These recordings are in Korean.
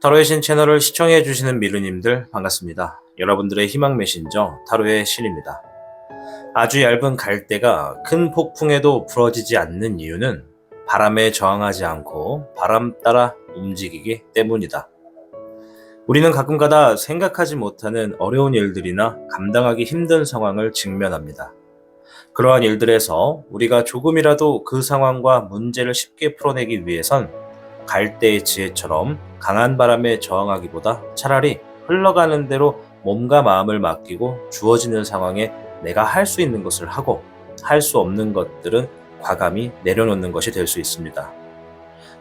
타로의 신 채널을 시청해 주시는 미르님들 반갑습니다. 여러분들의 희망 메신저 타로의 신입니다. 아주 얇은 갈대가 큰 폭풍에도 부러지지 않는 이유는 바람에 저항하지 않고 바람 따라 움직이기 때문이다. 우리는 가끔가다 생각하지 못하는 어려운 일들이나 감당하기 힘든 상황을 직면합니다. 그러한 일들에서 우리가 조금이라도 그 상황과 문제를 쉽게 풀어내기 위해선 갈대의 지혜처럼 강한 바람에 저항하기보다 차라리 흘러가는 대로 몸과 마음을 맡기고 주어지는 상황에 내가 할 수 있는 것을 하고 할 수 없는 것들은 과감히 내려놓는 것이 될 수 있습니다.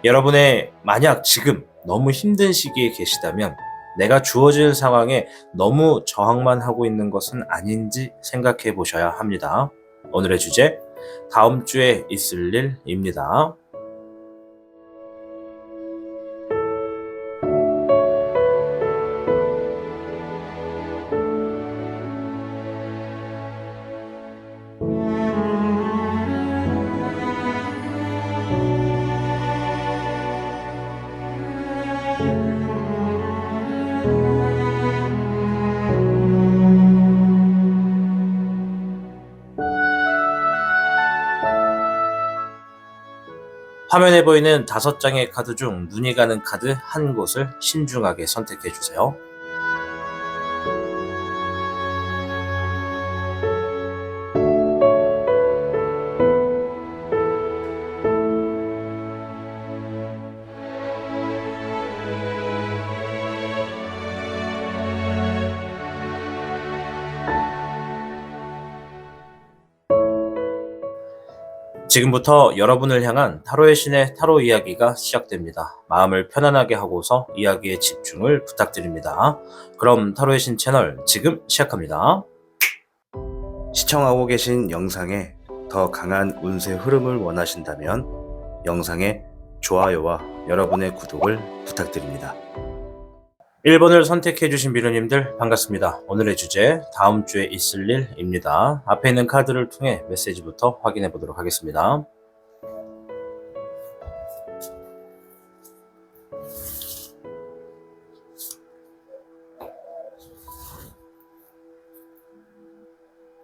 여러분의 만약 지금 너무 힘든 시기에 계시다면 내가 주어진 상황에 너무 저항만 하고 있는 것은 아닌지 생각해 보셔야 합니다. 오늘의 주제, 다음 주에 있을 일입니다. 화면에 보이는 5장의 카드 중 눈이 가는 카드 한 곳을 신중하게 선택해 주세요. 지금부터 여러분을 향한 타로의 신의 타로 이야기가 시작됩니다. 마음을 편안하게 하고서 이야기에 집중을 부탁드립니다. 그럼 타로의 신 채널 지금 시작합니다. 시청하고 계신 영상에 더 강한 운세 흐름을 원하신다면 영상에 좋아요와 여러분의 구독을 부탁드립니다. 1번을 선택해 주신 미르님들 반갑습니다. 오늘의 주제, 다음 주에 있을 일입니다. 앞에 있는 카드를 통해 메시지부터 확인해 보도록 하겠습니다.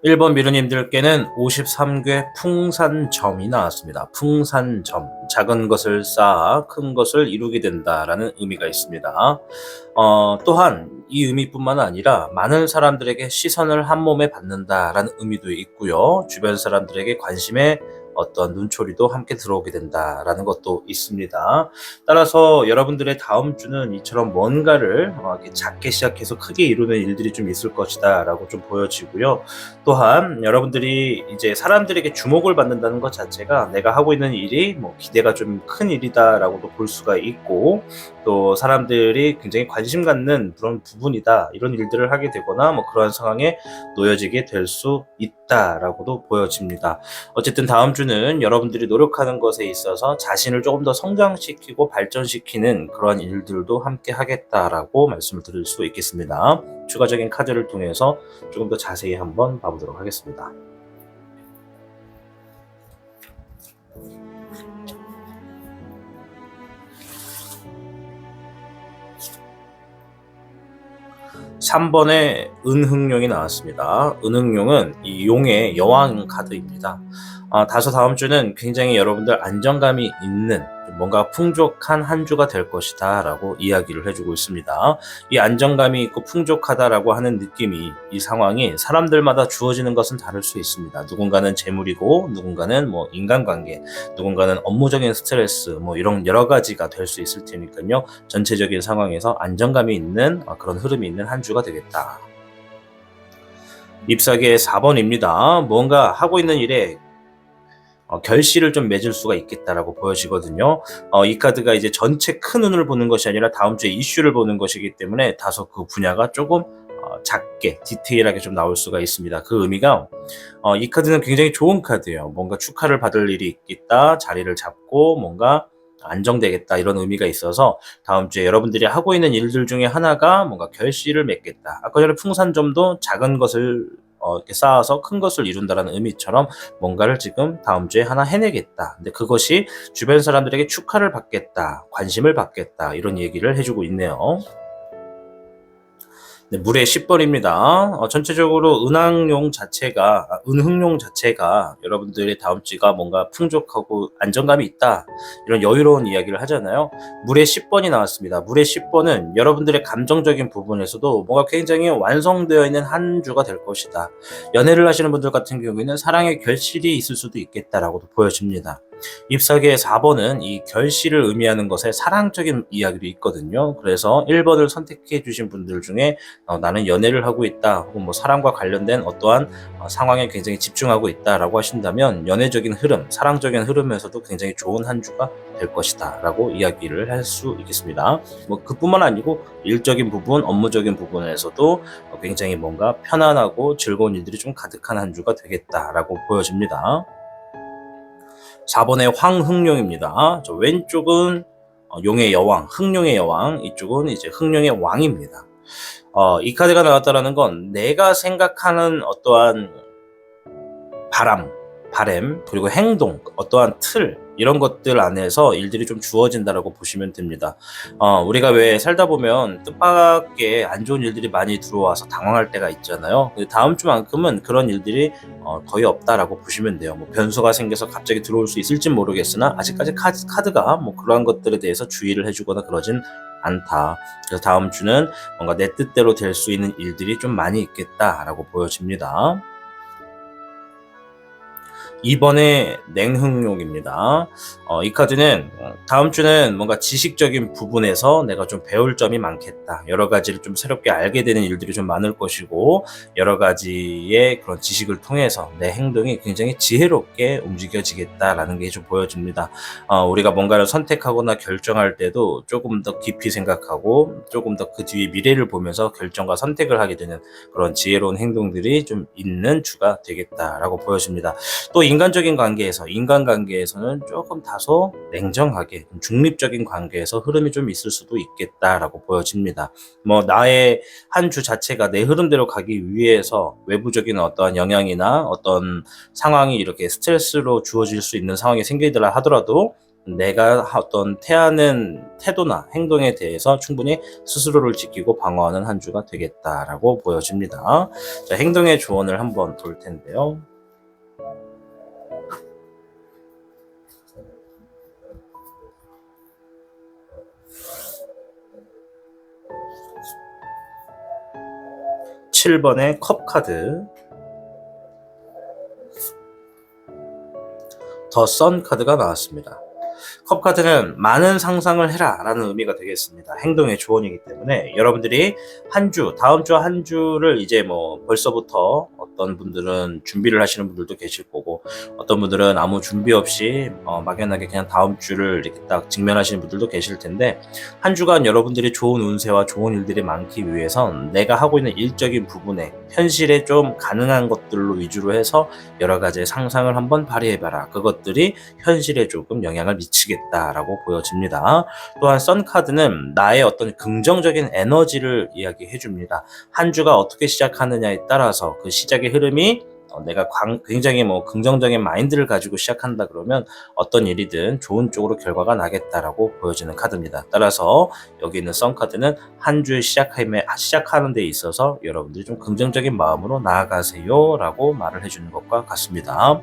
(1번) 미르님들께는 53개 풍산점이 나왔습니다. 풍산점, 작은 것을 쌓아 큰 것을 이루게 된다라는 의미가 있습니다. 또한 이 의미뿐만 아니라 많은 사람들에게 시선을 한 몸에 받는다라는 의미도 있고요. 주변 사람들에게 관심에 어떤 눈초리도 함께 들어오게 된다라는 것도 있습니다. 따라서 여러분들의 다음 주는 이처럼 뭔가를 이렇게 작게 시작해서 크게 이루는 일들이 좀 있을 것이다 라고 좀 보여지고요. 또한 여러분들이 이제 사람들에게 주목을 받는다는 것 자체가 내가 하고 있는 일이 기대가 좀 큰 일이다 라고도 볼 수가 있고, 또 사람들이 굉장히 관심 갖는 그런 부분이다, 이런 일들을 하게 되거나 그러한 상황에 놓여지게 될 수 있다라고도 보여집니다. 어쨌든 다음 주는 여러분들이 노력하는 것에 있어서 자신을 조금 더 성장시키고 발전시키는 그런 일들도 함께 하겠다라고 말씀을 드릴 수 있겠습니다. 추가적인 카드를 통해서 조금 더 자세히 한번 봐보도록 하겠습니다. (3번에) 은흥룡이 나왔습니다. 은흥룡은 이 용의 여왕 카드입니다. 다소 다음 주는 굉장히 여러분들 안정감이 있는, 뭔가 풍족한 한 주가 될 것이다 라고 이야기를 해주고 있습니다. 이 안정감이 있고 풍족하다라고 하는 느낌이, 이 상황이 사람들마다 주어지는 것은 다를 수 있습니다. 누군가는 재물이고, 누군가는 인간관계, 누군가는 업무적인 스트레스, 이런 여러 가지가 될 수 있을 테니까요. 전체적인 상황에서 안정감이 있는 그런 흐름이 있는 한 주가 되겠다. 잎사귀의 4번입니다. 뭔가 하고 있는 일에 결실을 좀 맺을 수가 있겠다라고 보여지거든요. 이 카드가 이제 전체 큰 운을 보는 것이 아니라 다음 주에 이슈를 보는 것이기 때문에 다소 그 분야가 조금 작게 디테일하게 좀 나올 수가 있습니다. 그 의미가, 이 카드는 굉장히 좋은 카드예요. 뭔가 축하를 받을 일이 있겠다, 자리를 잡고 뭔가 안정되겠다, 이런 의미가 있어서 다음 주에 여러분들이 하고 있는 일들 중에 하나가 뭔가 결실을 맺겠다. 아까 전에 풍산점도 작은 것을 이렇게 쌓아서 큰 것을 이룬다라는 의미처럼 뭔가를 지금 다음 주에 하나 해내겠다. 근데 그것이 주변 사람들에게 축하를 받겠다, 관심을 받겠다 이런 얘기를 해주고 있네요. 네, 물의 10번입니다. 전체적으로 은흥용 자체가 여러분들의 다음 주가 뭔가 풍족하고 안정감이 있다. 이런 여유로운 이야기를 하잖아요. 물의 10번이 나왔습니다. 물의 10번은 여러분들의 감정적인 부분에서도 뭔가 굉장히 완성되어 있는 한 주가 될 것이다. 연애를 하시는 분들 같은 경우에는 사랑의 결실이 있을 수도 있겠다라고도 보여집니다. 잎사귀의 4번은 이 결실을 의미하는 것에 사랑적인 이야기도 있거든요. 그래서 1번을 선택해 주신 분들 중에 나는 연애를 하고 있다 혹은 뭐 사랑과 관련된 어떠한 상황에 굉장히 집중하고 있다라고 하신다면 연애적인 흐름, 사랑적인 흐름에서도 굉장히 좋은 한 주가 될 것이다 라고 이야기를 할 수 있겠습니다. 뭐 그뿐만 아니고 일적인 부분, 업무적인 부분에서도 굉장히 뭔가 편안하고 즐거운 일들이 좀 가득한 한 주가 되겠다라고 보여집니다. 4번의 황흥룡입니다. 저 왼쪽은 용의 여왕, 흥룡의 여왕, 이쪽은 이제 흥룡의 왕입니다. 이 카드가 나왔다라는 건 내가 생각하는 어떠한 바램, 그리고 행동, 어떠한 틀, 이런 것들 안에서 일들이 좀 주어진다라고 보시면 됩니다. 우리가 왜 살다 보면 뜻밖의 안 좋은 일들이 많이 들어와서 당황할 때가 있잖아요. 근데 다음 주만큼은 그런 일들이 거의 없다라고 보시면 돼요. 뭐 변수가 생겨서 갑자기 들어올 수 있을지 모르겠으나 아직까지 카드가 뭐 그러한 것들에 대해서 주의를 해주거나 그러진 않다. 그래서 다음 주는 뭔가 내 뜻대로 될 수 있는 일들이 좀 많이 있겠다라고 보여집니다. 2번의 냉흥욕입니다. 이 카드는 다음 주는 뭔가 지식적인 부분에서 내가 좀 배울 점이 많겠다. 여러 가지를 좀 새롭게 알게 되는 일들이 좀 많을 것이고 여러 가지의 그런 지식을 통해서 내 행동이 굉장히 지혜롭게 움직여지겠다라는 게 좀 보여집니다. 우리가 뭔가를 선택하거나 결정할 때도 조금 더 깊이 생각하고 조금 더 그 뒤에 미래를 보면서 결정과 선택을 하게 되는 그런 지혜로운 행동들이 좀 있는 주가 되겠다라고 보여집니다. 또 인간관계에서는 조금 다소 냉정하게 중립적인 관계에서 흐름이 좀 있을 수도 있겠다라고 보여집니다. 뭐 나의 한 주 자체가 내 흐름대로 가기 위해서 외부적인 어떠한 영향이나 어떤 상황이 이렇게 스트레스로 주어질 수 있는 상황이 생기더라 하더라도 내가 어떤 태하는 태도나 행동에 대해서 충분히 스스로를 지키고 방어하는 한 주가 되겠다라고 보여집니다. 자, 행동의 조언을 한번 볼 텐데요. 7번의 컵 카드, 더 선 카드가 나왔습니다. 컵 카드는 많은 상상을 해라 라는 의미가 되겠습니다. 행동의 조언이기 때문에 여러분들이 다음 주 한 주를 이제 뭐 벌써부터 어떤 분들은 준비를 하시는 분들도 계실 거고 어떤 분들은 아무 준비 없이 막연하게 그냥 다음 주를 이렇게 딱 직면하시는 분들도 계실 텐데 한 주간 여러분들이 좋은 운세와 좋은 일들이 많기 위해선 내가 하고 있는 일적인 부분에 현실에 좀 가능한 것들로 위주로 해서 여러 가지의 상상을 한번 발휘해봐라. 그것들이 현실에 조금 영향을 미치겠다라고 보여집니다. 또한 선카드는 나의 어떤 긍정적인 에너지를 이야기해 줍니다. 한 주가 어떻게 시작하느냐에 따라서 그 시작의 흐름이 내가 굉장히 뭐 긍정적인 마인드를 가지고 시작한다 그러면 어떤 일이든 좋은 쪽으로 결과가 나겠다라고 보여지는 카드입니다. 따라서 여기 있는 선카드는 한 주에 시작하는 데 있어서 여러분들이 좀 긍정적인 마음으로 나아가세요 라고 말을 해주는 것과 같습니다.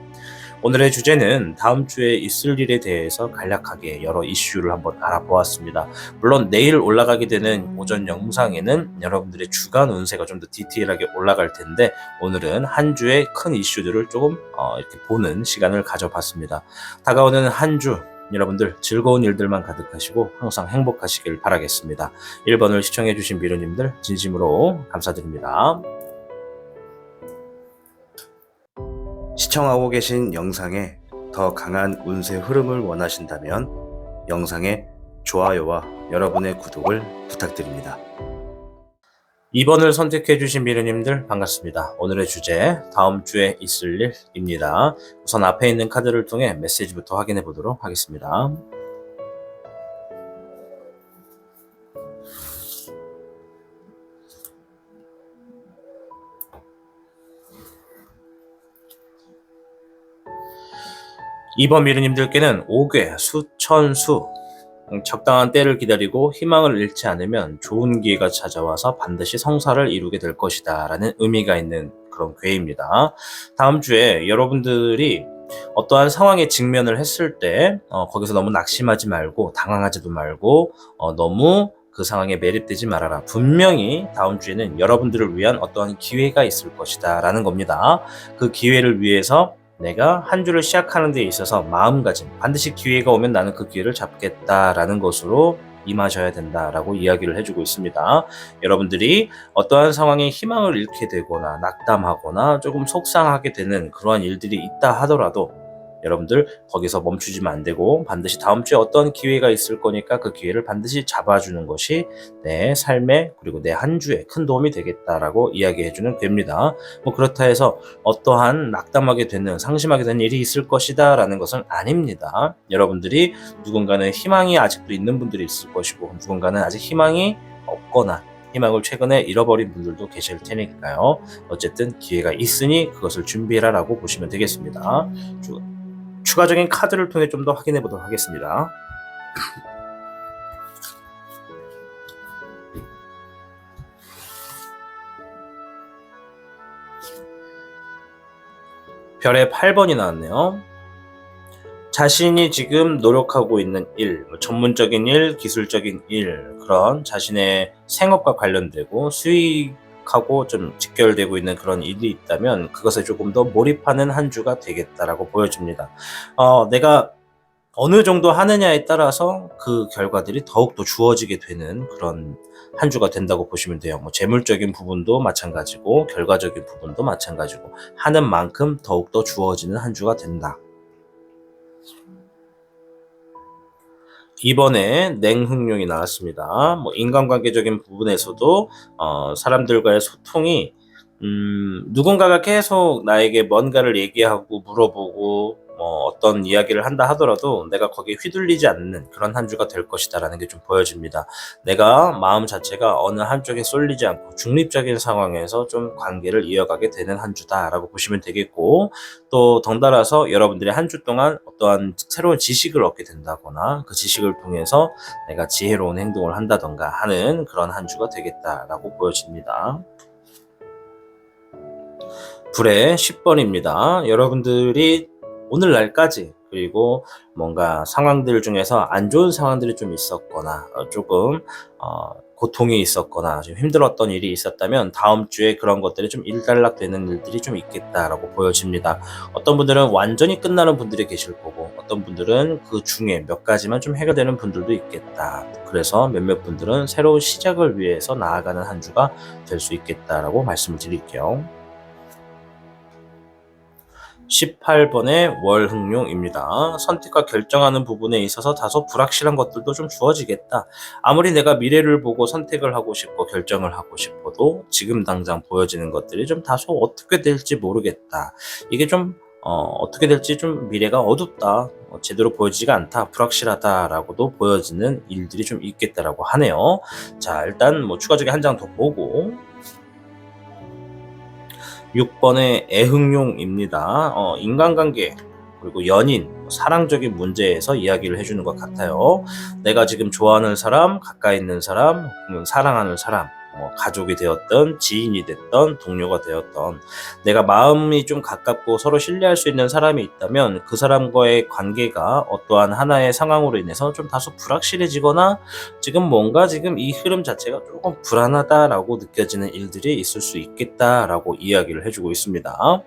오늘의 주제는 다음 주에 있을 일에 대해서 간략하게 여러 이슈를 한번 알아보았습니다. 물론 내일 올라가게 되는 오전 영상에는 여러분들의 주간 운세가 좀 더 디테일하게 올라갈 텐데 오늘은 한 주의 큰 이슈들을 조금 이렇게 보는 시간을 가져봤습니다. 다가오는 한 주 여러분들 즐거운 일들만 가득하시고 항상 행복하시길 바라겠습니다. 1번을 시청해주신 미르님들 진심으로 감사드립니다. 시청하고 계신 영상에 더 강한 운세 흐름을 원하신다면 영상에 좋아요와 여러분의 구독을 부탁드립니다. 2번을 선택해주신 미르님들 반갑습니다. 오늘의 주제 다음 주에 있을 일입니다. 우선 앞에 있는 카드를 통해 메시지부터 확인해 보도록 하겠습니다. 2번 미르님들께는 옥괴, 수천수, 적당한 때를 기다리고 희망을 잃지 않으면 좋은 기회가 찾아와서 반드시 성사를 이루게 될 것이다 라는 의미가 있는 그런 괴입니다. 다음 주에 여러분들이 어떠한 상황에 직면을 했을 때 거기서 너무 낙심하지 말고 당황하지도 말고 너무 그 상황에 매립되지 말아라. 분명히 다음 주에는 여러분들을 위한 어떠한 기회가 있을 것이다 라는 겁니다. 그 기회를 위해서 내가 한 주를 시작하는 데 있어서 마음가짐, 반드시 기회가 오면 나는 그 기회를 잡겠다라는 것으로 임하셔야 된다라고 이야기를 해주고 있습니다. 여러분들이 어떠한 상황에 희망을 잃게 되거나 낙담하거나 조금 속상하게 되는 그러한 일들이 있다 하더라도 여러분들 거기서 멈추지면 안 되고 반드시 다음 주에 어떤 기회가 있을 거니까 그 기회를 반드시 잡아주는 것이 내 삶에 그리고 내 한 주에 큰 도움이 되겠다라고 이야기해주는 됩니다. 뭐 그렇다 해서 어떠한 낙담하게 되는 상심하게 되는 일이 있을 것이다 라는 것은 아닙니다. 여러분들이 누군가는 희망이 아직도 있는 분들이 있을 것이고 누군가는 아직 희망이 없거나 희망을 최근에 잃어버린 분들도 계실 테니까요. 어쨌든 기회가 있으니 그것을 준비해라라고 보시면 되겠습니다. 추가적인 카드를 통해 좀 더 확인해 보도록 하겠습니다. 별의 8번이 나왔네요. 자신이 지금 노력하고 있는 일, 전문적인 일, 기술적인 일, 그런 자신의 생업과 관련되고 수익하고 좀 직결되고 있는 그런 일이 있다면 그것에 조금 더 몰입하는 한 주가 되겠다라고 보여집니다. 내가 어느 정도 하느냐에 따라서 그 결과들이 더욱더 주어지게 되는 그런 한 주가 된다고 보시면 돼요. 뭐 재물적인 부분도 마찬가지고 결과적인 부분도 마찬가지고 하는 만큼 더욱더 주어지는 한 주가 된다. 이번에 냉흥룡이 나왔습니다. 뭐 인간관계적인 부분에서도 사람들과의 소통이 누군가가 계속 나에게 뭔가를 얘기하고 물어보고 뭐 어떤 이야기를 한다 하더라도 내가 거기에 휘둘리지 않는 그런 한 주가 될 것이다라는 게 좀 보여집니다. 내가 마음 자체가 어느 한쪽에 쏠리지 않고 중립적인 상황에서 좀 관계를 이어가게 되는 한 주다라고 보시면 되겠고 또 덩달아서 여러분들이 한 주 동안 어떠한 새로운 지식을 얻게 된다거나 그 지식을 통해서 내가 지혜로운 행동을 한다던가 하는 그런 한 주가 되겠다라고 보여집니다. 불의 10번입니다. 여러분들이 오늘날까지 그리고 뭔가 상황들 중에서 안 좋은 상황들이 좀 있었거나 조금 고통이 있었거나 좀 힘들었던 일이 있었다면 다음 주에 그런 것들이 좀 일단락되는 일들이 좀 있겠다라고 보여집니다. 어떤 분들은 완전히 끝나는 분들이 계실 거고 어떤 분들은 그 중에 몇 가지만 좀 해결되는 분들도 있겠다. 그래서 몇몇 분들은 새로운 시작을 위해서 나아가는 한 주가 될 수 있겠다라고 말씀을 드릴게요. 18번의 월흥룡입니다. 선택과 결정하는 부분에 있어서 다소 불확실한 것들도 좀 주어지겠다. 아무리 내가 미래를 보고 선택을 하고 싶고 결정을 하고 싶어도 지금 당장 보여지는 것들이 좀 다소 어떻게 될지 모르겠다. 이게 좀 어떻게 될지 좀 미래가 어둡다. 제대로 보여지지가 않다. 불확실하다라고도 보여지는 일들이 좀 있겠다라고 하네요. 자, 일단 뭐 추가적인 한 장 더 보고 6번의 애흥룡입니다. 인간관계 그리고 연인, 사랑적인 문제에서 이야기를 해주는 것 같아요. 내가 지금 좋아하는 사람, 가까이 있는 사람, 혹은 사랑하는 사람, 가족이 되었던 지인이 됐던 동료가 되었던 내가 마음이 좀 가깝고 서로 신뢰할 수 있는 사람이 있다면 그 사람과의 관계가 어떠한 하나의 상황으로 인해서 좀 다소 불확실해지거나 지금 이 흐름 자체가 조금 불안하다라고 느껴지는 일들이 있을 수 있겠다라고 이야기를 해주고 있습니다.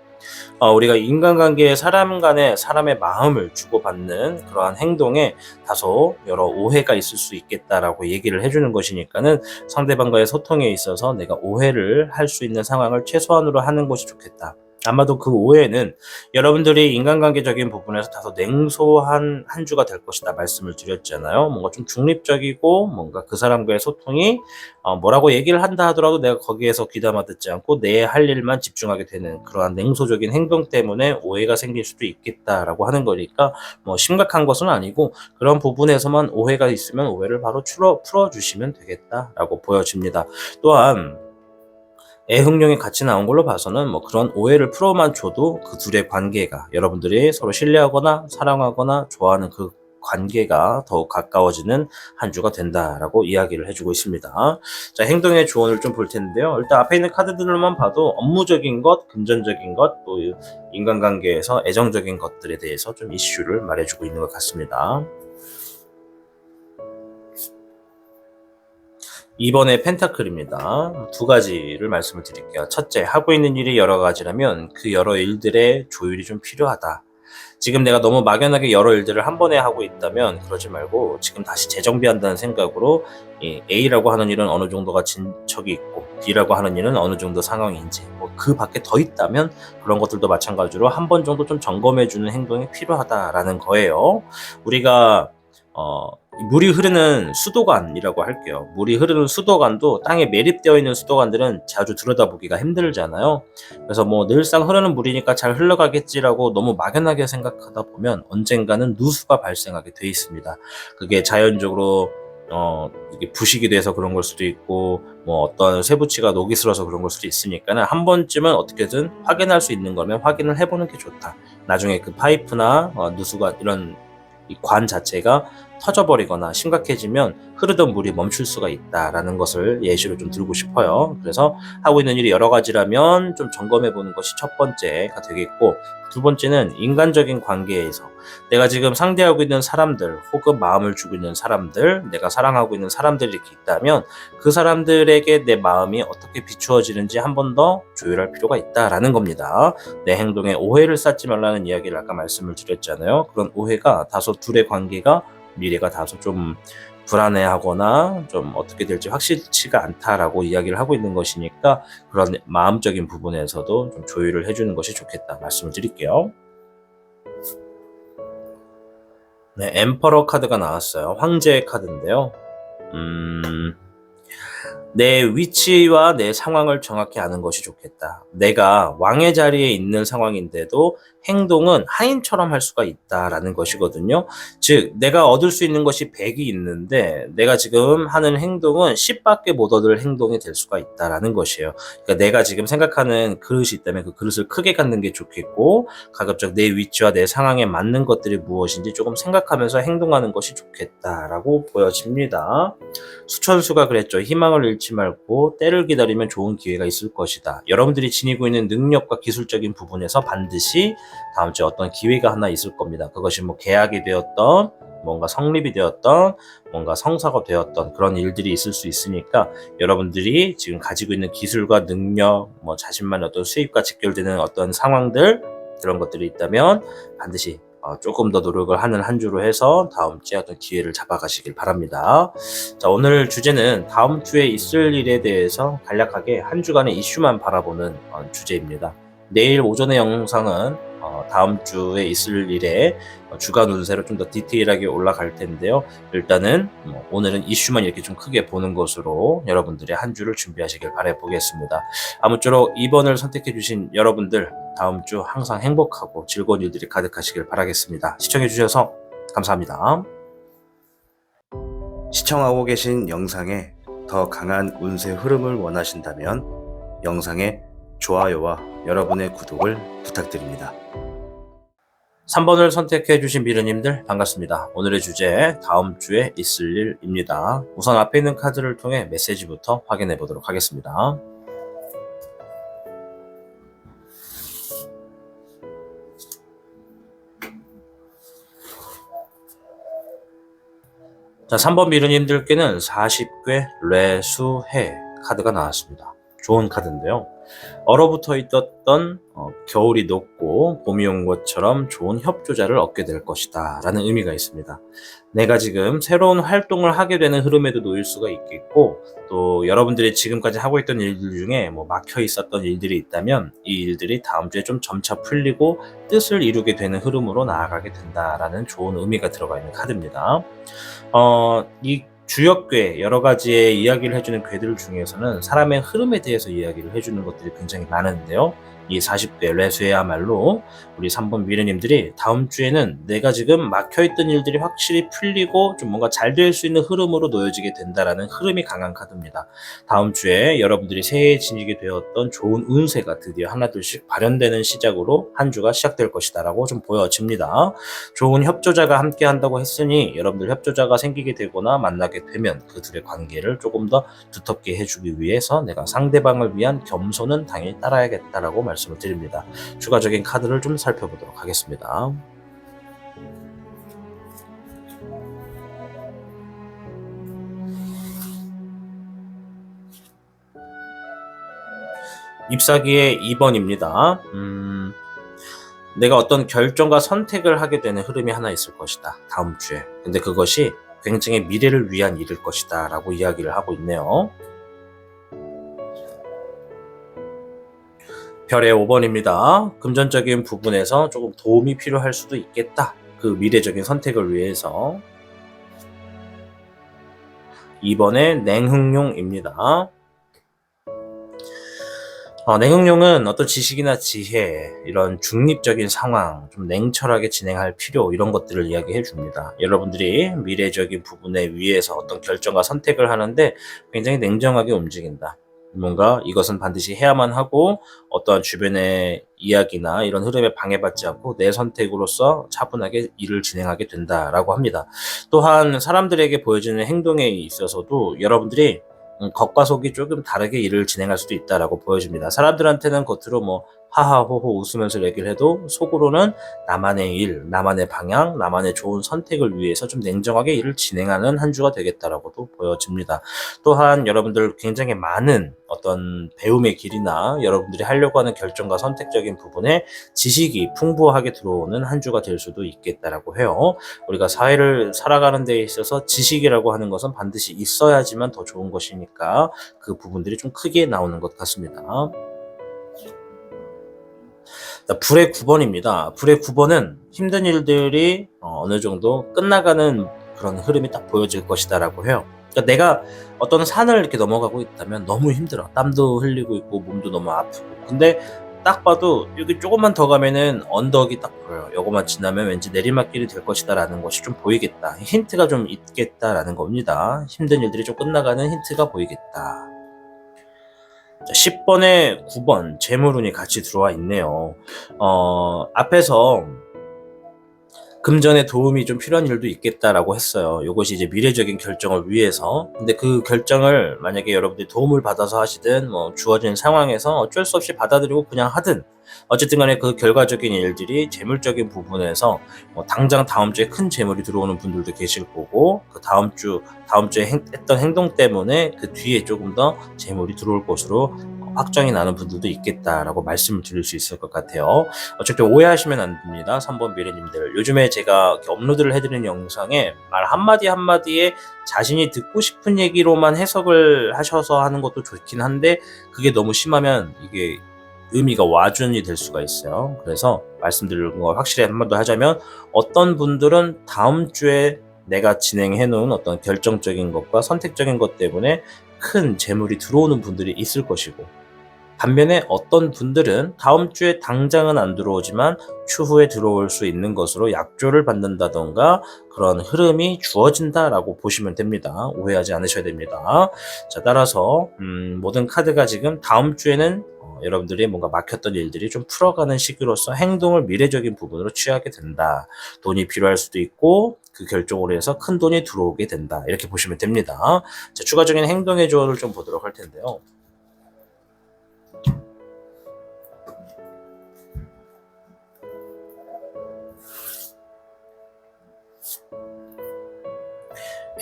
우리가 인간관계에 사람의 마음을 주고받는 그러한 행동에 다소 여러 오해가 있을 수 있겠다라고 얘기를 해주는 것이니까는 상대방과의 소통에 있어서 내가 오해를 할 수 있는 상황을 최소한으로 하는 것이 좋겠다. 아마도 그 오해는 여러분들이 인간관계적인 부분에서 다소 냉소한 한 주가 될 것이다 말씀을 드렸잖아요. 뭔가 좀 중립적이고 뭔가 그 사람과의 소통이 뭐라고 얘기를 한다 하더라도 내가 거기에서 귀담아 듣지 않고 내 할 일만 집중하게 되는 그러한 냉소적인 행동 때문에 오해가 생길 수도 있겠다라고 하는 거니까 뭐 심각한 것은 아니고 그런 부분에서만 오해가 있으면 오해를 바로 풀어주시면 되겠다라고 보여집니다. 또한 애흥룡이 같이 나온 걸로 봐서는 뭐 그런 오해를 풀어만 줘도 그 둘의 관계가 여러분들이 서로 신뢰하거나 사랑하거나 좋아하는 그 관계가 더욱 가까워지는 한 주가 된다라고 이야기를 해주고 있습니다. 자, 행동의 조언을 좀 볼 텐데요. 일단 앞에 있는 카드들만 봐도 업무적인 것, 금전적인 것, 또 인간관계에서 애정적인 것들에 대해서 좀 이슈를 말해주고 있는 것 같습니다. 이번에 펜타클입니다. 두 가지를 말씀을 드릴게요. 첫째, 하고 있는 일이 여러 가지라면 그 여러 일들의 조율이 좀 필요하다. 지금 내가 너무 막연하게 여러 일들을 한 번에 하고 있다면 그러지 말고 지금 다시 재정비한다는 생각으로 A라고 하는 일은 어느 정도가 진척이 있고 B라고 하는 일은 어느 정도 상황인지 그 밖에 더 있다면 그런 것들도 마찬가지로 한 번 정도 좀 점검해주는 행동이 필요하다라는 거예요. 우리가 물이 흐르는 수도관이라고 할게요. 물이 흐르는 수도관도 땅에 매립되어 있는 수도관들은 자주 들여다보기가 힘들잖아요. 그래서 뭐 늘상 흐르는 물이니까 잘 흘러가겠지라고 너무 막연하게 생각하다 보면 언젠가는 누수가 발생하게 돼 있습니다. 그게 자연적으로 이게 부식이 돼서 그런 걸 수도 있고 뭐 어떤 쇠붙이가 녹이 슬어서 그런 걸 수도 있으니까는 한 번쯤은 어떻게든 확인할 수 있는 거면 확인을 해보는 게 좋다. 나중에 그 파이프나 누수가 이런 이 관 자체가 터져버리거나 심각해지면 흐르던 물이 멈출 수가 있다라는 것을 예시로 좀 들고 싶어요. 그래서 하고 있는 일이 여러 가지라면 좀 점검해 보는 것이 첫 번째가 되겠고, 두 번째는 인간적인 관계에서 내가 지금 상대하고 있는 사람들 혹은 마음을 주고 있는 사람들, 내가 사랑하고 있는 사람들이 이렇게 있다면 그 사람들에게 내 마음이 어떻게 비추어지는지 한 번 더 조율할 필요가 있다라는 겁니다. 내 행동에 오해를 쌓지 말라는 이야기를 아까 말씀을 드렸잖아요. 그런 오해가 다소 둘의 관계가 미래가 다소 좀 불안해하거나 좀 어떻게 될지 확실치가 않다라고 이야기를 하고 있는 것이니까 그런 마음적인 부분에서도 좀 조율을 해주는 것이 좋겠다 말씀을 드릴게요. 네, 엠퍼러 카드가 나왔어요. 황제의 카드인데요. 내 위치와 내 상황을 정확히 아는 것이 좋겠다. 내가 왕의 자리에 있는 상황인데도 행동은 하인처럼 할 수가 있다라는 것이거든요. 즉 내가 얻을 수 있는 것이 100이 있는데 내가 지금 하는 행동은 10밖에 못 얻을 행동이 될 수가 있다라는 것이에요. 그러니까 내가 지금 생각하는 그릇이 있다면 그 그릇을 크게 갖는 게 좋겠고, 가급적 내 위치와 내 상황에 맞는 것들이 무엇인지 조금 생각하면서 행동하는 것이 좋겠다라고 보여집니다. 수천수가 그랬죠. 희망을 잃지 말고 때를 기다리면 좋은 기회가 있을 것이다. 여러분들이 지니고 있는 능력과 기술적인 부분에서 반드시 다음 주에 어떤 기회가 하나 있을 겁니다. 그것이 뭐 계약이 되었던, 뭔가 성립이 되었던, 뭔가 성사가 되었던 그런 일들이 있을 수 있으니까 여러분들이 지금 가지고 있는 기술과 능력, 뭐 자신만의 어떤 수입과 직결되는 어떤 상황들, 그런 것들이 있다면 반드시 조금 더 노력을 하는 한 주로 해서 다음 주에 어떤 기회를 잡아가시길 바랍니다. 자, 오늘 주제는 다음 주에 있을 일에 대해서 간략하게 한 주간의 이슈만 바라보는 주제입니다. 내일 오전의 영상은 다음 주에 있을 일에 주간 운세로 좀 더 디테일하게 올라갈 텐데요. 일단은 오늘은 이슈만 이렇게 좀 크게 보는 것으로 여러분들의 한 주를 준비하시길 바라보겠습니다. 아무쪼록 2번을 선택해 주신 여러분들 다음 주 항상 행복하고 즐거운 일들이 가득하시길 바라겠습니다. 시청해 주셔서 감사합니다. 시청하고 계신 영상에 더 강한 운세 흐름을 원하신다면 영상에 좋아요와 여러분의 구독을 부탁드립니다. 3번을 선택해 주신 미르님들 반갑습니다. 오늘의 주제 다음 주에 있을 일입니다. 우선 앞에 있는 카드를 통해 메시지부터 확인해 보도록 하겠습니다. 자, 3번 미르님들께는 40괴 뇌수해 카드가 나왔습니다. 좋은 카드인데요. 얼어붙어 있었던 겨울이 녹고 봄이 온 것처럼 좋은 협조자를 얻게 될 것이다 라는 의미가 있습니다. 내가 지금 새로운 활동을 하게 되는 흐름에도 놓일 수가 있겠고, 또 여러분들이 지금까지 하고 있던 일들 중에 뭐 막혀 있었던 일들이 있다면 이 일들이 다음 주에 좀 점차 풀리고 뜻을 이루게 되는 흐름으로 나아가게 된다라는 좋은 의미가 들어가 있는 카드입니다. 이 주역괴, 여러 가지의 이야기를 해주는 괴들 중에서는 사람의 흐름에 대해서 이야기를 해주는 것들이 굉장히 많은데요. 이 40대 레수야말로 우리 3번 미래님들이 다음 주에는 내가 지금 막혀있던 일들이 확실히 풀리고 좀 뭔가 잘 될 수 있는 흐름으로 놓여지게 된다라는 흐름이 강한 카드입니다. 다음 주에 여러분들이 새해에 지니게 되었던 좋은 운세가 드디어 하나둘씩 발현되는 시작으로 한 주가 시작될 것이다 라고 좀 보여집니다. 좋은 협조자가 함께 한다고 했으니 여러분들 협조자가 생기게 되거나 만나게 되면 그 둘의 관계를 조금 더 두텁게 해주기 위해서 내가 상대방을 위한 겸손은 당연히 따라야겠다라고 말씀을 드립니다. 추가적인 카드를 좀 살펴보도록 하겠습니다. 잎사귀의 2번입니다. 내가 어떤 결정과 선택을 하게 되는 흐름이 하나 있을 것이다. 다음 주에. 근데 그것이 굉장히 미래를 위한 일일 것이다 라고 이야기를 하고 있네요. 별의 5번입니다. 금전적인 부분에서 조금 도움이 필요할 수도 있겠다. 그 미래적인 선택을 위해서. 2번의 냉흥룡입니다. 냉흥룡은 어떤 지식이나 지혜, 이런 중립적인 상황, 좀 냉철하게 진행할 필요, 이런 것들을 이야기해 줍니다. 여러분들이 미래적인 부분에 위해서 어떤 결정과 선택을 하는데 굉장히 냉정하게 움직인다. 뭔가 이것은 반드시 해야만 하고 어떠한 주변의 이야기나 이런 흐름에 방해받지 않고 내 선택으로서 차분하게 일을 진행하게 된다라고 합니다. 또한 사람들에게 보여지는 행동에 있어서도 여러분들이 겉과 속이 조금 다르게 일을 진행할 수도 있다라고 보여집니다. 사람들한테는 겉으로 뭐 하하호호 웃으면서 얘기를 해도 속으로는 나만의 일, 나만의 방향, 나만의 좋은 선택을 위해서 좀 냉정하게 일을 진행하는 한 주가 되겠다라고도 보여집니다. 또한 여러분들 굉장히 많은 어떤 배움의 길이나 여러분들이 하려고 하는 결정과 선택적인 부분에 지식이 풍부하게 들어오는 한 주가 될 수도 있겠다라고 해요. 우리가 사회를 살아가는 데 있어서 지식이라고 하는 것은 반드시 있어야지만 더 좋은 것이니까 그 부분들이 좀 크게 나오는 것 같습니다. 불의 9번입니다. 불의 9번은 힘든 일들이 어느 정도 끝나가는 그런 흐름이 딱 보여질 것이다 라고 해요. 그러니까 내가 어떤 산을 이렇게 넘어가고 있다면 너무 힘들어. 땀도 흘리고 있고 몸도 너무 아프고. 근데 딱 봐도 여기 조금만 더 가면은 언덕이 딱 보여요. 요거만 지나면 왠지 내리막길이 될 것이다 라는 것이 좀 보이겠다. 힌트가 좀 있겠다라는 겁니다. 힘든 일들이 좀 끝나가는 힌트가 보이겠다. 자, 10번에 9번 재물운이 같이 들어와 있네요. 앞에서 금전에 도움이 좀 필요한 일도 있겠다라고 했어요. 이것이 이제 미래적인 결정을 위해서. 근데 그 결정을 만약에 여러분들이 도움을 받아서 하시든 뭐 주어진 상황에서 어쩔 수 없이 받아들이고 그냥 하든 어쨌든 간에 그 결과적인 일들이 재물적인 부분에서 뭐 당장 다음 주에 큰 재물이 들어오는 분들도 계실 거고 그 다음 주에 했던 행동 때문에 그 뒤에 조금 더 재물이 들어올 것으로 확정이 나는 분들도 있겠다라고 말씀을 드릴 수 있을 것 같아요. 절대 오해하시면 안 됩니다. 3번 미래님들. 요즘에 제가 업로드를 해드리는 영상에 말 한마디 한마디에 자신이 듣고 싶은 얘기로만 해석을 하셔서 하는 것도 좋긴 한데 그게 너무 심하면 이게 의미가 와준이 될 수가 있어요. 그래서 말씀드리는 거 확실히 한 번 더 하자면 어떤 분들은 다음 주에 내가 진행해 놓은 어떤 결정적인 것과 선택적인 것 때문에 큰 재물이 들어오는 분들이 있을 것이고 반면에 어떤 분들은 다음 주에 당장은 안 들어오지만 추후에 들어올 수 있는 것으로 약조를 받는다던가 그런 흐름이 주어진다라고 보시면 됩니다. 오해하지 않으셔야 됩니다. 자, 따라서 모든 카드가 지금 다음 주에는 여러분들이 뭔가 막혔던 일들이 좀 풀어가는 시기로서 행동을 미래적인 부분으로 취하게 된다. 돈이 필요할 수도 있고 그 결정으로 해서 큰 돈이 들어오게 된다. 이렇게 보시면 됩니다. 자, 추가적인 행동의 조언을 좀 보도록 할 텐데요.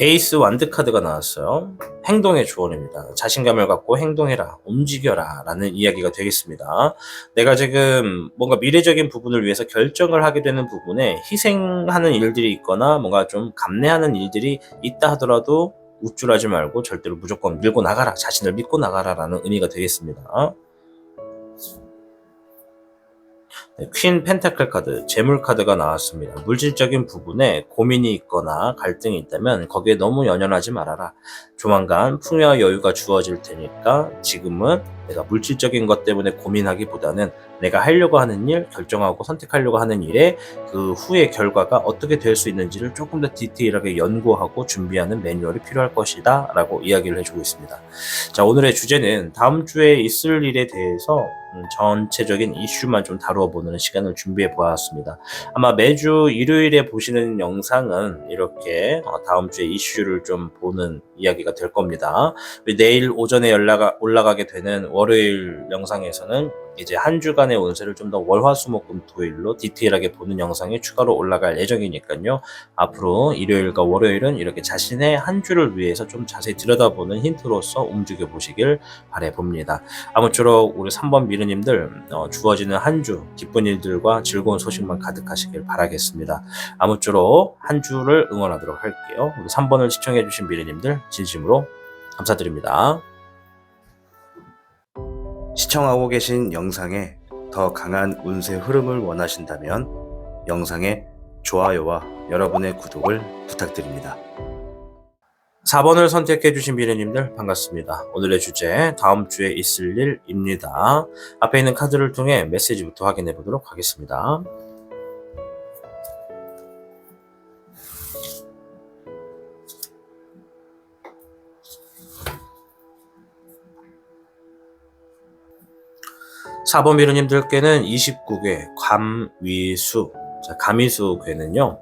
에이스 완드 카드가 나왔어요. 행동의 조언입니다. 자신감을 갖고 행동해라, 움직여라 라는 이야기가 되겠습니다. 내가 지금 뭔가 미래적인 부분을 위해서 결정을 하게 되는 부분에 희생하는 일들이 있거나 뭔가 좀 감내하는 일들이 있다 하더라도 우쭐하지 말고 절대로 무조건 밀고 나가라, 자신을 믿고 나가라 라는 의미가 되겠습니다. 네, 퀸 펜타클 카드, 재물 카드가 나왔습니다. 물질적인 부분에 고민이 있거나 갈등이 있다면 거기에 너무 연연하지 말아라. 조만간 풍요와 여유가 주어질 테니까 지금은 내가 물질적인 것 때문에 고민하기보다는 내가 하려고 하는 일, 결정하고 선택하려고 하는 일에 그 후의 결과가 어떻게 될 수 있는지를 조금 더 디테일하게 연구하고 준비하는 매뉴얼이 필요할 것이다 라고 이야기를 해주고 있습니다. 자, 오늘의 주제는 다음 주에 있을 일에 대해서 전체적인 이슈만 좀 다루어보는 시간을 준비해 보았습니다. 아마 매주 일요일에 보시는 영상은 이렇게 다음 주에 이슈를 좀 보는 이야기가 될 겁니다. 내일 오전에 올라가게 되는 월요일 영상에서는 이제 한 주간의 운세를 좀 더 월화수목금토일로 디테일하게 보는 영상이 추가로 올라갈 예정이니까요. 앞으로 일요일과 월요일은 이렇게 자신의 한 주를 위해서 좀 자세히 들여다보는 힌트로서 움직여 보시길 바라봅니다. 아무쪼록 우리 3번 미르님들 주어지는 한 주 기쁜 일들과 즐거운 소식만 가득하시길 바라겠습니다. 아무쪼록 한 주를 응원하도록 할게요. 우리 3번을 시청해주신 미르님들 진심으로 감사드립니다. 시청하고 계신 영상에 더 강한 운세 흐름을 원하신다면 영상의 좋아요와 여러분의 구독을 부탁드립니다. 4번을 선택해주신 미래님들 반갑습니다. 오늘의 주제 다음 주에 있을 일입니다. 앞에 있는 카드를 통해 메시지부터 확인해 보도록 하겠습니다. 사 번 미르님들께는 29개 감위수. 자, 감위수 괴는요,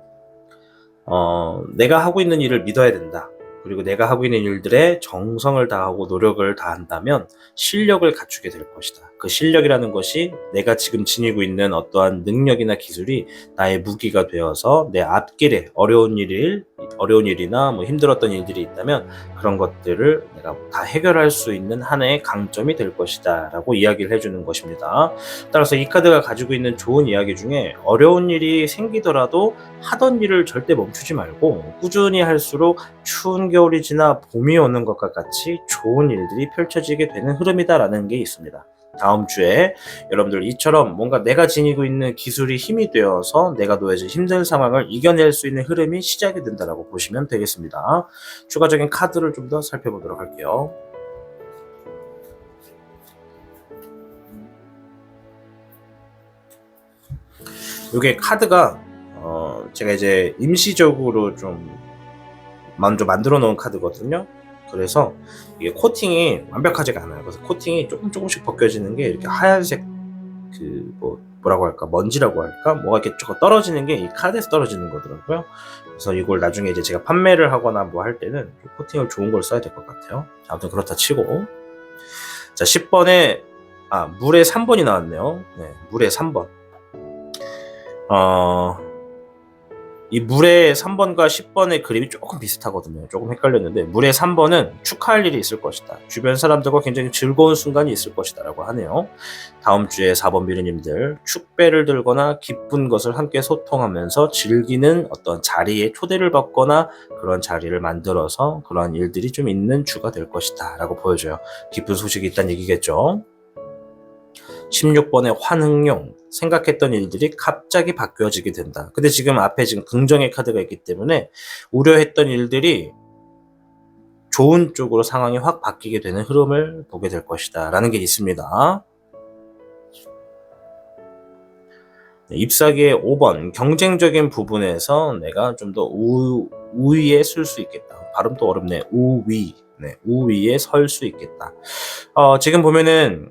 내가 하고 있는 일을 믿어야 된다. 그리고 내가 하고 있는 일들에 정성을 다하고 노력을 다한다면 실력을 갖추게 될 것이다. 그 실력이라는 것이 내가 지금 지니고 있는 어떠한 능력이나 기술이 나의 무기가 되어서 내 앞길에 어려운 일이나 뭐 힘들었던 일들이 있다면 그런 것들을 내가 다 해결할 수 있는 하나의 강점이 될 것이다 라고 이야기를 해주는 것입니다. 따라서 이 카드가 가지고 있는 좋은 이야기 중에 어려운 일이 생기더라도 하던 일을 절대 멈추지 말고 꾸준히 할수록 추운 겨울이 지나 봄이 오는 것과 같이 좋은 일들이 펼쳐지게 되는 흐름이다라는 게 있습니다. 다음 주에 여러분들 이처럼 뭔가 내가 지니고 있는 기술이 힘이 되어서 내가 놓여진 힘든 상황을 이겨낼 수 있는 흐름이 시작이 된다라고 보시면 되겠습니다. 추가적인 카드를 좀 더 살펴보도록 할게요. 이게 카드가 제가 이제 임시적으로 좀 먼저 만들어 놓은 카드거든요. 그래서 이게 코팅이 완벽하지가 않아요. 그래서 코팅이 조금씩 벗겨지는 게 이렇게 하얀색 뭐라고 할까, 먼지라고 할까, 뭐가 이렇게 조금 떨어지는 게 이 카드에서 떨어지는 거더라고요. 그래서 이걸 나중에 이제 제가 판매를 하거나 뭐 할 때는 코팅을 좋은 걸 써야 될 것 같아요. 아무튼 그렇다 치고, 자, 10번에 물에 3번이 나왔네요. 네, 물에 3번. 이 물의 3번과 10번의 그림이 조금 비슷하거든요. 조금 헷갈렸는데, 물의 3번은 축하할 일이 있을 것이다. 주변 사람들과 굉장히 즐거운 순간이 있을 것이다 라고 하네요. 다음 주에 4번 미르님들, 축배를 들거나 기쁜 것을 함께 소통하면서 즐기는 어떤 자리에 초대를 받거나 그런 자리를 만들어서 그러한 일들이 좀 있는 주가 될 것이다 라고 보여줘요. 기쁜 소식이 있다는 얘기겠죠. 16번의 환흥용, 생각했던 일들이 갑자기 바뀌어지게 된다. 근데 지금 앞에 지금 긍정의 카드가 있기 때문에 우려했던 일들이 좋은 쪽으로 상황이 확 바뀌게 되는 흐름을 보게 될 것이다 라는 게 있습니다. 잎사귀의 5번, 경쟁적인 부분에서 내가 좀 더 우위에 쓸 수 있겠다. 발음도 어렵네. 우위에 설 수 있겠다. 지금 보면은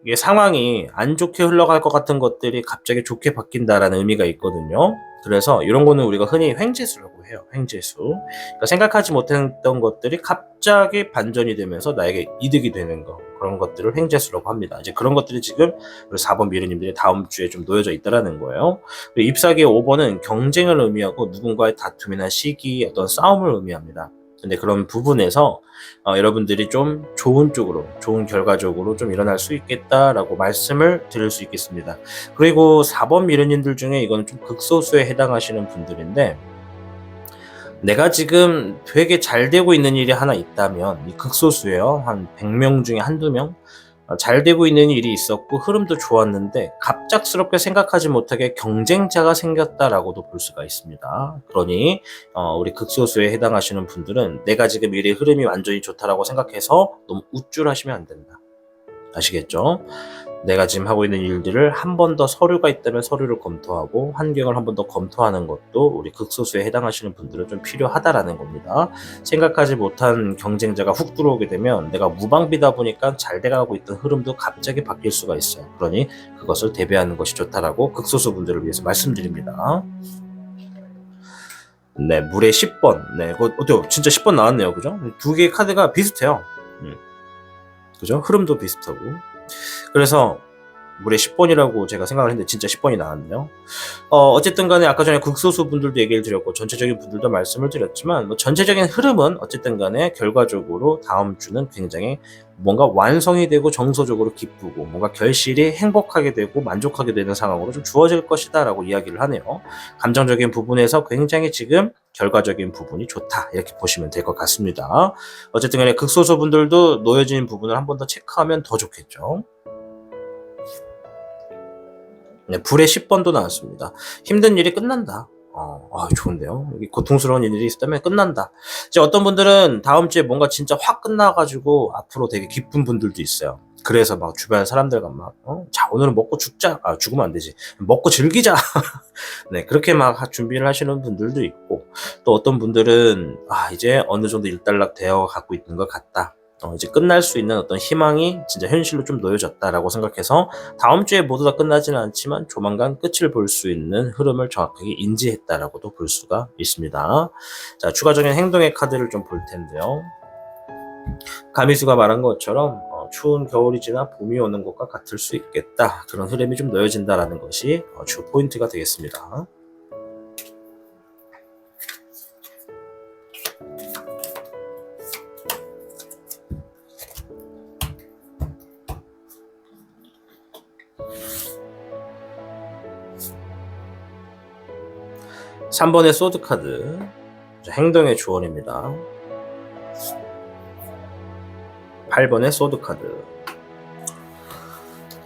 이게 상황이 안 좋게 흘러갈 것 같은 것들이 갑자기 좋게 바뀐다라는 의미가 있거든요. 그래서 이런 거는 우리가 흔히 횡재수라고 해요. 횡재수. 그러니까 생각하지 못했던 것들이 갑자기 반전이 되면서 나에게 이득이 되는 거, 그런 것들을 횡재수라고 합니다. 이제 그런 것들이 지금 우리 4번 미르님들이 다음 주에 좀 놓여져 있다라는 거예요. 잎사귀의 5번은 경쟁을 의미하고 누군가의 다툼이나 시기, 어떤 싸움을 의미합니다. 근데 그런 부분에서 여러분들이 좀 좋은 쪽으로, 좋은 결과적으로 좀 일어날 수 있겠다라고 말씀을 드릴 수 있겠습니다. 그리고 4번 미르님들 중에 이거는 좀 극소수에 해당하시는 분들인데, 내가 지금 되게 잘 되고 있는 일이 하나 있다면, 이 극소수예요. 한 100명 중에 한두 명? 잘 되고 있는 일이 있었고 흐름도 좋았는데 갑작스럽게 생각하지 못하게 경쟁자가 생겼다라고도 볼 수가 있습니다. 그러니 우리 극소수에 해당하시는 분들은 내가 지금 일의 흐름이 완전히 좋다라고 생각해서 너무 우쭐하시면 안 된다. 아시겠죠? 내가 지금 하고 있는 일들을 한 번 더 서류가 있다면 서류를 검토하고 환경을 한 번 더 검토하는 것도 우리 극소수에 해당하시는 분들은 좀 필요하다라는 겁니다. 생각하지 못한 경쟁자가 훅 들어오게 되면 내가 무방비다 보니까 잘 돼가고 있던 흐름도 갑자기 바뀔 수가 있어요. 그러니 그것을 대비하는 것이 좋다라고 극소수 분들을 위해서 말씀드립니다. 네, 물의 10번. 네, 어때요? 진짜 10번 나왔네요. 그죠? 두 개의 카드가 비슷해요. 그죠? 흐름도 비슷하고. 그래서 물의 10번이라고 제가 생각을 했는데 진짜 10번이 나왔네요. 어쨌든 간에 아까 전에 극소수 분들도 얘기를 드렸고 전체적인 분들도 말씀을 드렸지만 전체적인 흐름은 어쨌든 간에 결과적으로 다음 주는 굉장히 뭔가 완성이 되고 정서적으로 기쁘고 뭔가 결실이 행복하게 되고 만족하게 되는 상황으로 좀 주어질 것이다 라고 이야기를 하네요. 감정적인 부분에서 굉장히 지금 결과적인 부분이 좋다 이렇게 보시면 될 것 같습니다. 어쨌든 간에 극소수 분들도 놓여진 부분을 한 번 더 체크하면 더 좋겠죠. 네, 불의 10번도 나왔습니다. 힘든 일이 끝난다. 좋은데요. 여기 고통스러운 일이 있었다면 끝난다. 이제 어떤 분들은 다음 주에 뭔가 진짜 확 끝나가지고 앞으로 되게 기쁜 분들도 있어요. 그래서 막 주변 사람들과 막, 자, 오늘은 먹고 죽자. 죽으면 안 되지. 먹고 즐기자. 네, 그렇게 막 준비를 하시는 분들도 있고, 또 어떤 분들은, 이제 어느 정도 일단락 되어 갖고 있는 것 같다. 이제 끝날 수 있는 어떤 희망이 진짜 현실로 좀 놓여졌다라고 생각해서 다음 주에 모두 다 끝나지는 않지만 조만간 끝을 볼 수 있는 흐름을 정확하게 인지했다라고도 볼 수가 있습니다. 자, 추가적인 행동의 카드를 좀 볼 텐데요. 가미수가 말한 것처럼 추운 겨울이 지나 봄이 오는 것과 같을 수 있겠다. 그런 흐름이 좀 놓여진다라는 것이 주 포인트가 되겠습니다. 3번의 소드 카드, 행동의 조언입니다. 8번의 소드 카드.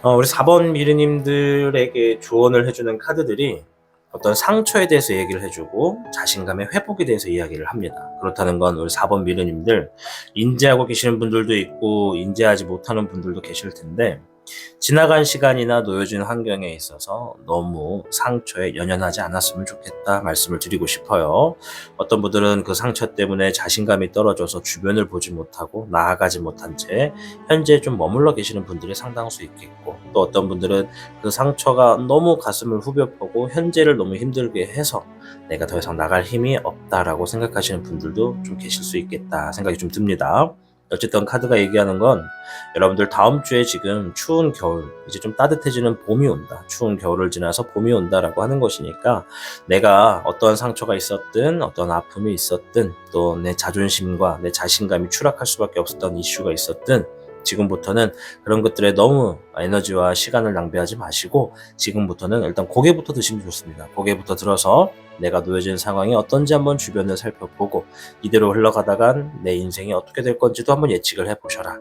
우리 4번 미르님들에게 조언을 해주는 카드들이 어떤 상처에 대해서 얘기를 해주고 자신감의 회복에 대해서 이야기를 합니다. 그렇다는 건 우리 4번 미르님들 인지하고 계시는 분들도 있고 인지하지 못하는 분들도 계실 텐데 지나간 시간이나 놓여진 환경에 있어서 너무 상처에 연연하지 않았으면 좋겠다 말씀을 드리고 싶어요. 어떤 분들은 그 상처 때문에 자신감이 떨어져서 주변을 보지 못하고 나아가지 못한 채 현재 좀 머물러 계시는 분들이 상당수 있겠고, 또 어떤 분들은 그 상처가 너무 가슴을 후벼파고 현재를 너무 힘들게 해서 내가 더 이상 나갈 힘이 없다라고 생각하시는 분들도 좀 계실 수 있겠다 생각이 좀 듭니다. 어쨌든 카드가 얘기하는 건 여러분들 다음 주에 지금 추운 겨울, 이제 좀 따뜻해지는 봄이 온다. 추운 겨울을 지나서 봄이 온다라고 하는 것이니까 내가 어떠한 상처가 있었든 어떤 아픔이 있었든 또 내 자존심과 내 자신감이 추락할 수밖에 없었던 이슈가 있었든 지금부터는 그런 것들에 너무 에너지와 시간을 낭비하지 마시고 지금부터는 일단 고개부터 드시면 좋습니다. 고개부터 들어서 내가 놓여진 상황이 어떤지 한번 주변을 살펴보고 이대로 흘러가다간 내 인생이 어떻게 될 건지도 한번 예측을 해보셔라.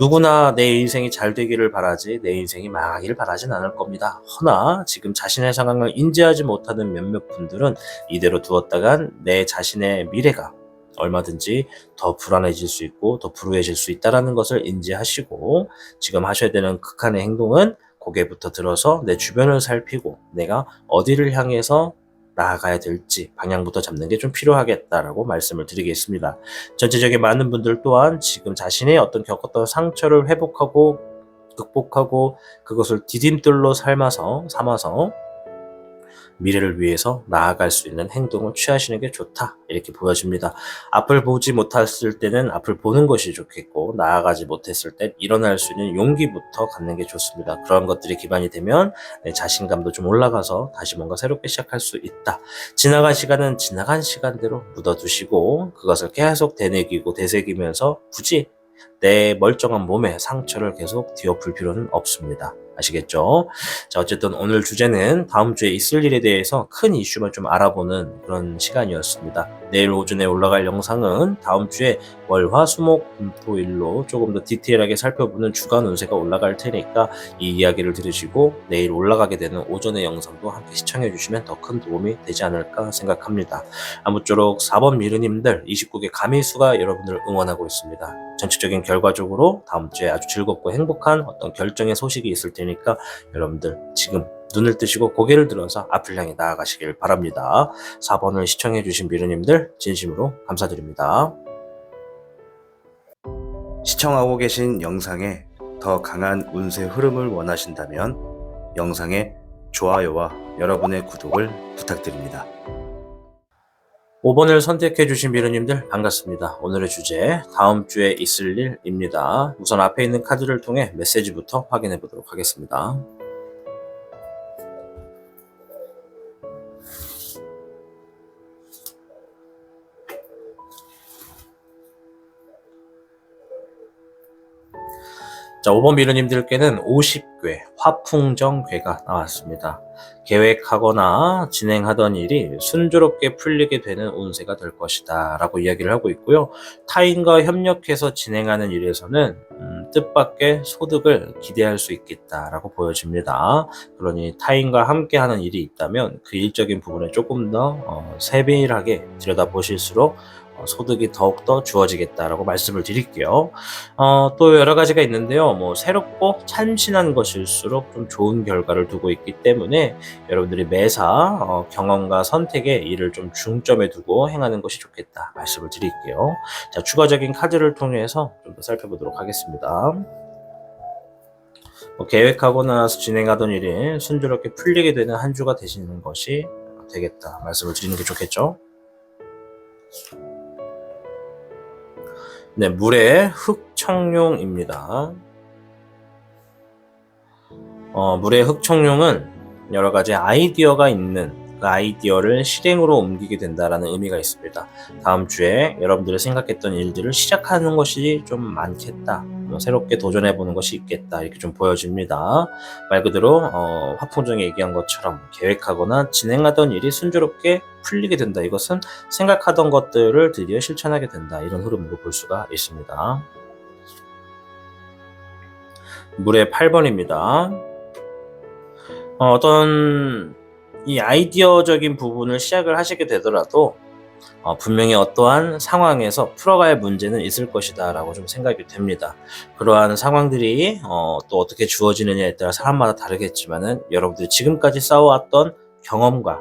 누구나 내 인생이 잘 되기를 바라지 내 인생이 망하기를 바라진 않을 겁니다. 허나 지금 자신의 상황을 인지하지 못하는 몇몇 분들은 이대로 두었다간 내 자신의 미래가 얼마든지 더 불안해질 수 있고 더 불우해질 수 있다는 것을 인지하시고 지금 하셔야 되는 극한의 행동은 고개부터 들어서 내 주변을 살피고 내가 어디를 향해서 나아가야 될지 방향부터 잡는 게 좀 필요하겠다라고 말씀을 드리겠습니다. 전체적인 많은 분들 또한 지금 자신의 어떤 겪었던 상처를 회복하고 극복하고 그것을 디딤돌로 삼아서 미래를 위해서 나아갈 수 있는 행동을 취하시는 게 좋다 이렇게 보여집니다. 앞을 보지 못했을 때는 앞을 보는 것이 좋겠고 나아가지 못했을 때 일어날 수 있는 용기부터 갖는 게 좋습니다. 그런 것들이 기반이 되면 내 자신감도 좀 올라가서 다시 뭔가 새롭게 시작할 수 있다. 지나간 시간은 지나간 시간대로 묻어두시고 그것을 계속 되새기고 되새기면서 굳이 내 멀쩡한 몸에 상처를 계속 뒤엎을 필요는 없습니다. 아시겠죠? 자, 어쨌든 오늘 주제는 다음 주에 있을 일에 대해서 큰 이슈만 좀 알아보는 그런 시간이었습니다. 내일 오전에 올라갈 영상은 다음 주에 월, 화, 수, 목, 금, 토, 일로 조금 더 디테일하게 살펴보는 주간 운세가 올라갈 테니까 이 이야기를 들으시고 내일 올라가게 되는 오전의 영상도 함께 시청해 주시면 더 큰 도움이 되지 않을까 생각합니다. 아무쪼록 4번 미르님들 29개 가미수가 여러분들을 응원하고 있습니다. 전체적인 결과적으로 다음 주에 아주 즐겁고 행복한 어떤 결정의 소식이 있을 테니까 여러분들 지금 눈을 뜨시고 고개를 들어서 앞을 향해 나아가시길 바랍니다. 4번을 시청해 주신 미르님들 진심으로 감사드립니다. 시청하고 계신 영상에 더 강한 운세 흐름을 원하신다면 영상의 좋아요와 여러분의 구독을 부탁드립니다. 5번을 선택해 주신 미르님들 반갑습니다. 오늘의 주제 다음 주에 있을 일입니다. 우선 앞에 있는 카드를 통해 메시지부터 확인해 보도록 하겠습니다. 자, 5번 미르님들께는 50궤, 화풍정궤가 나왔습니다. 계획하거나 진행하던 일이 순조롭게 풀리게 되는 운세가 될 것이다 라고 이야기를 하고 있고요. 타인과 협력해서 진행하는 일에서는 뜻밖의 소득을 기대할 수 있겠다라고 보여집니다. 그러니 타인과 함께하는 일이 있다면 그 일적인 부분에 조금 더 세밀하게 들여다보실수록 소득이 더욱더 주어지겠다라고 말씀을 드릴게요. 또 여러 가지가 있는데요. 새롭고 참신한 것일수록 좀 좋은 결과를 두고 있기 때문에 여러분들이 매사 경험과 선택에 이를 좀 중점에 두고 행하는 것이 좋겠다 말씀을 드릴게요. 자, 추가적인 카드를 통해서 좀 더 살펴보도록 하겠습니다. 계획하거나 진행하던 일이 순조롭게 풀리게 되는 한 주가 되시는 것이 되겠다 말씀을 드리는 게 좋겠죠. 네, 물의 흑청룡입니다. 물의 흑청룡은 여러 가지 아이디어가 있는 그 아이디어를 실행으로 옮기게 된다라는 의미가 있습니다. 다음 주에 여러분들이 생각했던 일들을 시작하는 것이 좀 많겠다. 새롭게 도전해보는 것이 있겠다. 이렇게 좀 보여집니다. 말 그대로 화풍정이 얘기한 것처럼 계획하거나 진행하던 일이 순조롭게 풀리게 된다. 이것은 생각하던 것들을 드디어 실천하게 된다. 이런 흐름으로 볼 수가 있습니다. 물의 8번입니다. 어떤 이 아이디어적인 부분을 시작을 하시게 되더라도 분명히 어떠한 상황에서 풀어갈 문제는 있을 것이다 라고 좀 생각이 됩니다. 그러한 상황들이 또 어떻게 주어지느냐에 따라 사람마다 다르겠지만은 여러분들이 지금까지 쌓아왔던 경험과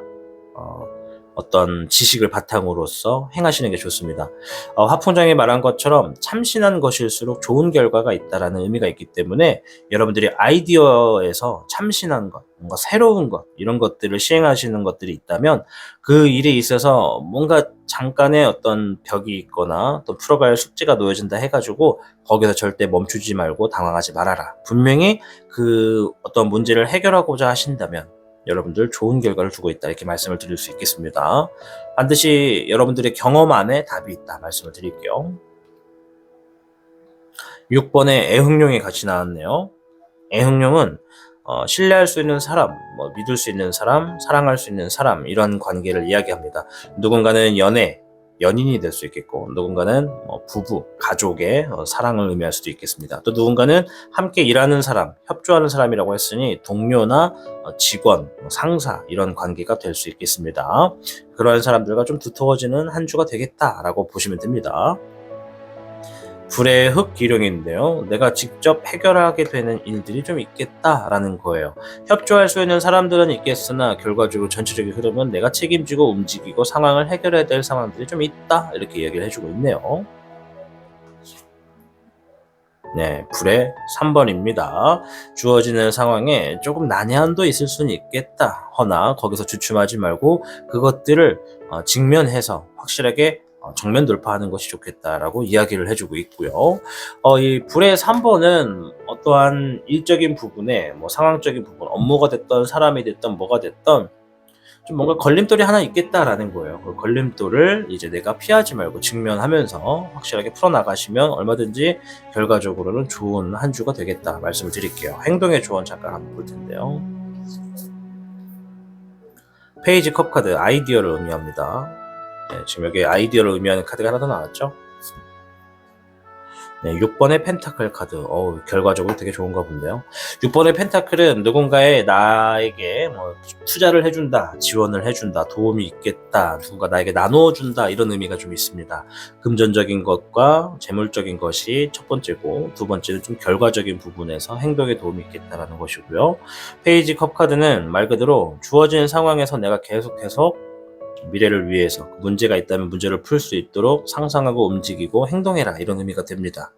어떤 지식을 바탕으로서 행하시는 게 좋습니다. 화풍장이 말한 것처럼 참신한 것일수록 좋은 결과가 있다라는 의미가 있기 때문에 여러분들이 아이디어에서 참신한 것, 뭔가 새로운 것, 이런 것들을 시행하시는 것들이 있다면 그 일에 있어서 뭔가 잠깐의 어떤 벽이 있거나 또 풀어갈 야 숙제가 놓여진다 해가지고 거기서 절대 멈추지 말고 당황하지 말아라. 분명히 그 어떤 문제를 해결하고자 하신다면 여러분들 좋은 결과를 주고 있다 이렇게 말씀을 드릴 수 있겠습니다. 반드시 여러분들의 경험 안에 답이 있다 말씀을 드릴게요. 6번에 애흥룡이 같이 나왔네요. 애흥룡은 신뢰할 수 있는 사람, 믿을 수 있는 사람, 사랑할 수 있는 사람 이런 관계를 이야기합니다. 누군가는 연인이 될 수 있겠고 누군가는 부부, 가족의 사랑을 의미할 수도 있겠습니다. 또 누군가는 함께 일하는 사람, 협조하는 사람이라고 했으니 동료나 직원, 상사 이런 관계가 될 수 있겠습니다. 그러한 사람들과 좀 두터워지는 한 주가 되겠다라고 보시면 됩니다. 불의 흑기룡인데요. 내가 직접 해결하게 되는 일들이 좀 있겠다라는 거예요. 협조할 수 있는 사람들은 있겠으나 결과적으로 전체적인 흐름은 내가 책임지고 움직이고 상황을 해결해야 될 상황들이 좀 있다 이렇게 이야기를 해주고 있네요. 네, 불의 3번입니다. 주어지는 상황에 조금 난해함도 있을 수는 있겠다. 허나 거기서 주춤하지 말고 그것들을 직면해서 확실하게 정면 돌파하는 것이 좋겠다라고 이야기를 해주고 있고요. 이 불의 3번은 어떠한 일적인 부분에 상황적인 부분, 업무가 됐던 사람이 됐던 뭐가 됐던 좀 뭔가 걸림돌이 하나 있겠다라는 거예요. 그 걸림돌을 이제 내가 피하지 말고 직면하면서 확실하게 풀어나가시면 얼마든지 결과적으로는 좋은 한 주가 되겠다 말씀을 드릴게요. 행동의 조언 잠깐 한번 볼 텐데요. 페이지 컵 카드 아이디어를 의미합니다. 네, 지금 여기 아이디어를 의미하는 카드가 하나 더 나왔죠. 네, 6번의 펜타클 카드. 결과적으로 되게 좋은가 본데요. 6번의 펜타클은 누군가의 나에게 투자를 해준다, 지원을 해준다, 도움이 있겠다, 누군가 나에게 나누어준다 이런 의미가 좀 있습니다. 금전적인 것과 재물적인 것이 첫 번째고 두 번째는 좀 결과적인 부분에서 행동에 도움이 있겠다라는 것이고요. 페이지 컵 카드는 말 그대로 주어진 상황에서 내가 계속해서 미래를 위해서 문제가 있다면 문제를 풀 수 있도록 상상하고 움직이고 행동해라 이런 의미가 됩니다.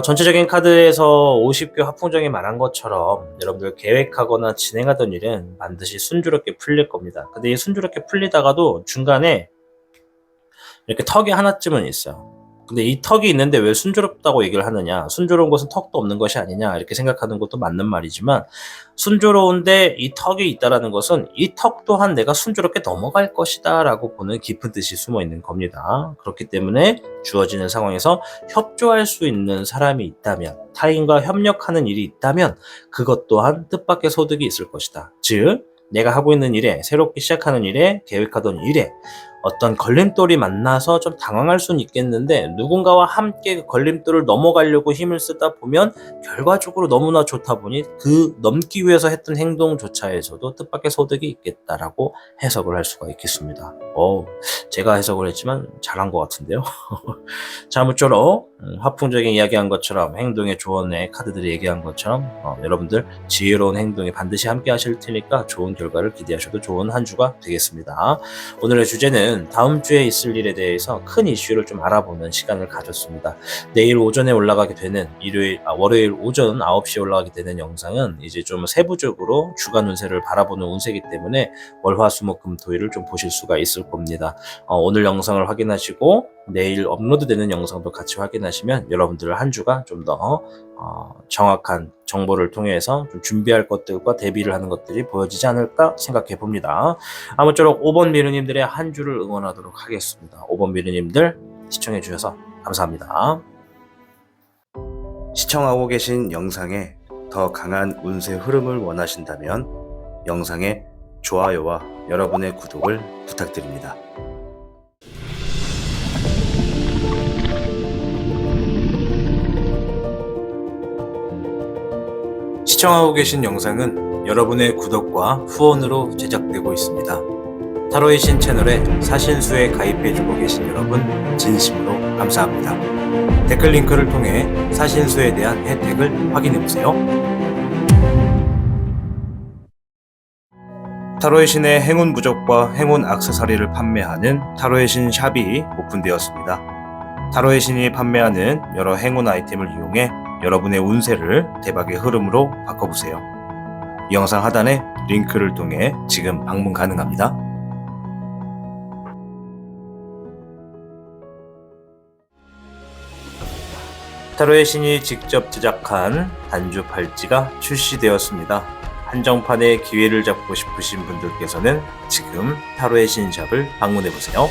전체적인 카드에서 50개 화풍정이 말한 것처럼 여러분들 계획하거나 진행하던 일은 반드시 순조롭게 풀릴 겁니다. 근데 이 순조롭게 풀리다가도 중간에 이렇게 턱이 하나쯤은 있어요. 근데 이 턱이 있는데 왜 순조롭다고 얘기를 하느냐, 순조로운 것은 턱도 없는 것이 아니냐 이렇게 생각하는 것도 맞는 말이지만, 순조로운데 이 턱이 있다라는 것은 이 턱 또한 내가 순조롭게 넘어갈 것이다 라고 보는 깊은 뜻이 숨어 있는 겁니다. 그렇기 때문에 주어지는 상황에서 협조할 수 있는 사람이 있다면, 타인과 협력하는 일이 있다면 그것 또한 뜻밖의 소득이 있을 것이다. 즉 내가 하고 있는 일에, 새롭게 시작하는 일에, 계획하던 일에 어떤 걸림돌이 만나서 좀 당황할 수는 있겠는데, 누군가와 함께 그 걸림돌을 넘어가려고 힘을 쓰다 보면 결과적으로 너무나 좋다 보니 그 넘기 위해서 했던 행동조차에서도 뜻밖의 소득이 있겠다라고 해석을 할 수가 있겠습니다. 제가 해석을 했지만 잘한 것 같은데요. 자, 아무쪼록 화풍적인 이야기한 것처럼, 행동의 조언의 카드들이 얘기한 것처럼 여러분들 지혜로운 행동에 반드시 함께 하실 테니까 좋은 결과를 기대하셔도 좋은 한 주가 되겠습니다. 오늘의 주제는 다음 주에 있을 일에 대해서 큰 이슈를 좀 알아보는 시간을 가졌습니다. 내일 오전에 올라가게 되는 월요일 오전 9시에 올라가게 되는 영상은 이제 좀 세부적으로 주간 운세를 바라보는 운세이기 때문에 월화수목금토일을 좀 보실 수가 있을 겁니다. 오늘 영상을 확인하시고 내일 업로드되는 영상도 같이 확인하시면 여러분들 한 주가 좀 더 정확한 정보를 통해서 좀 준비할 것들과 대비를 하는 것들이 보여지지 않을까 생각해 봅니다. 아무쪼록 5번 미르님들의 한 주를 응원하도록 하겠습니다. 5번 미르님들 시청해 주셔서 감사합니다. 시청하고 계신 영상에 더 강한 운세 흐름을 원하신다면 영상에 좋아요와 여러분의 구독을 부탁드립니다. 시청하고 계신 영상은 여러분의 구독과 후원으로 제작되고 있습니다. 타로의 신 채널에 사신수에 가입해주고 계신 여러분 진심으로 감사합니다. 댓글 링크를 통해 사신수에 대한 혜택을 확인해보세요. 타로의 신의 행운 부적과 행운 액세서리를 판매하는 타로의 신 샵이 오픈되었습니다. 타로의 신이 판매하는 여러 행운 아이템을 이용해 여러분의 운세를 대박의 흐름으로 바꿔보세요. 이 영상 하단에 링크를 통해 지금 방문 가능합니다. 타로의 신이 직접 제작한 단주 팔찌가 출시되었습니다. 한정판의 기회를 잡고 싶으신 분들께서는 지금 타로의 신샵을 방문해보세요.